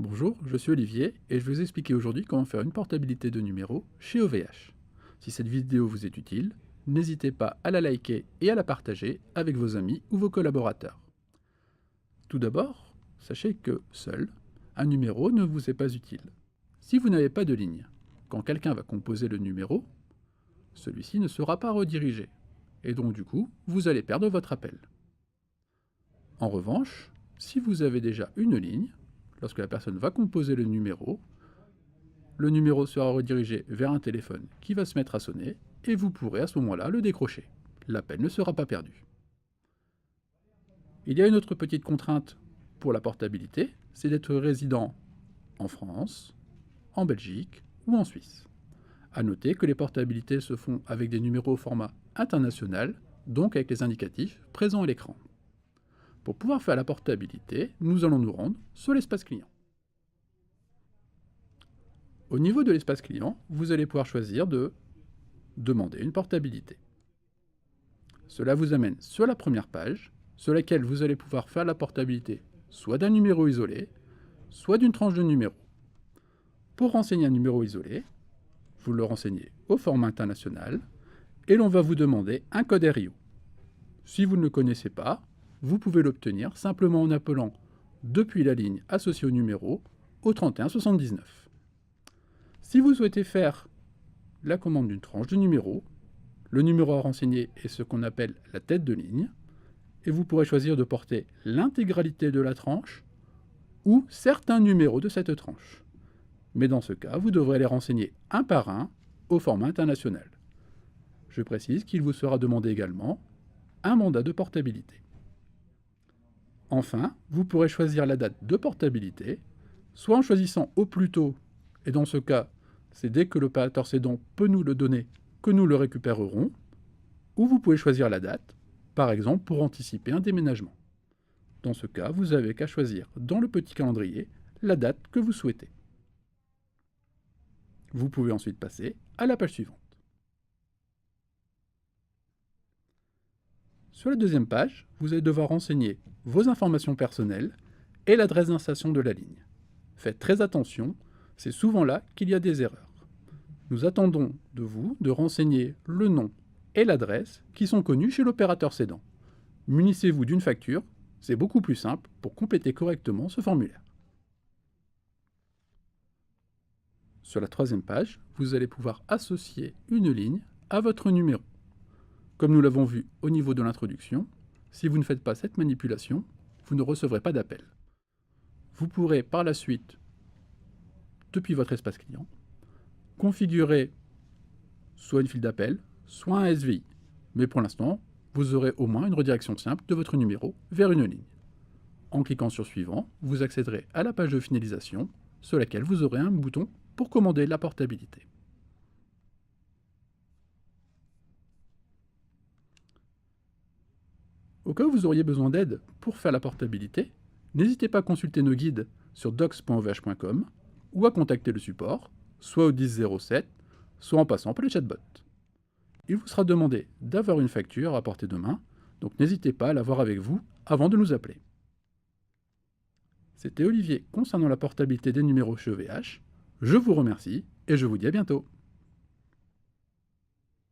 Bonjour, je suis Olivier et je vais vous expliquer aujourd'hui comment faire une portabilité de numéro chez OVH. Si cette vidéo vous est utile, n'hésitez pas à la liker et à la partager avec vos amis ou vos collaborateurs. Tout d'abord, sachez que seul, un numéro ne vous est pas utile. Si vous n'avez pas de ligne, quand quelqu'un va composer le numéro, celui-ci ne sera pas redirigé et donc du coup, vous allez perdre votre appel. En revanche, si vous avez déjà une ligne, lorsque la personne va composer le numéro sera redirigé vers un téléphone qui va se mettre à sonner et vous pourrez à ce moment-là le décrocher. L'appel ne sera pas perdu. Il y a une autre petite contrainte pour la portabilité, c'est d'être résident en France, en Belgique ou en Suisse. A noter que les portabilités se font avec des numéros au format international, donc avec les indicatifs présents à l'écran. Pour pouvoir faire la portabilité, nous allons nous rendre sur l'espace client. Au niveau de l'espace client, vous allez pouvoir choisir de demander une portabilité. Cela vous amène sur la première page, sur laquelle vous allez pouvoir faire la portabilité soit d'un numéro isolé, soit d'une tranche de numéro. Pour renseigner un numéro isolé, vous le renseignez au format international et l'on va vous demander un code RIO. Si vous ne le connaissez pas, vous pouvez l'obtenir simplement en appelant depuis la ligne associée au numéro au 3179. Si vous souhaitez faire la commande d'une tranche de numéro, le numéro à renseigner est ce qu'on appelle la tête de ligne, et vous pourrez choisir de porter l'intégralité de la tranche ou certains numéros de cette tranche. Mais dans ce cas, vous devrez les renseigner un par un au format international. Je précise qu'il vous sera demandé également un mandat de portabilité. Enfin, vous pourrez choisir la date de portabilité, soit en choisissant au plus tôt, et dans ce cas, c'est dès que l'opérateur cédant peut nous le donner que nous le récupérerons, ou vous pouvez choisir la date, par exemple pour anticiper un déménagement. Dans ce cas, vous n'avez qu'à choisir dans le petit calendrier la date que vous souhaitez. Vous pouvez ensuite passer à la page suivante. Sur la deuxième page, vous allez devoir renseigner vos informations personnelles et l'adresse d'installation de la ligne. Faites très attention, c'est souvent là qu'il y a des erreurs. Nous attendons de vous de renseigner le nom et l'adresse qui sont connus chez l'opérateur cédant. Munissez-vous d'une facture, c'est beaucoup plus simple pour compléter correctement ce formulaire. Sur la troisième page, vous allez pouvoir associer une ligne à votre numéro. Comme nous l'avons vu au niveau de l'introduction, si vous ne faites pas cette manipulation, vous ne recevrez pas d'appel. Vous pourrez par la suite, depuis votre espace client, configurer soit une file d'appel, soit un SVI. Mais pour l'instant, vous aurez au moins une redirection simple de votre numéro vers une ligne. En cliquant sur Suivant, vous accéderez à la page de finalisation, sur laquelle vous aurez un bouton pour commander la portabilité. Au cas où vous auriez besoin d'aide pour faire la portabilité, n'hésitez pas à consulter nos guides sur docs.ovh.com ou à contacter le support, soit au 1007, soit en passant par le chatbot. Il vous sera demandé d'avoir une facture à portée de main, donc n'hésitez pas à l'avoir avec vous avant de nous appeler. C'était Olivier concernant la portabilité des numéros chez OVH. Je vous remercie et je vous dis à bientôt.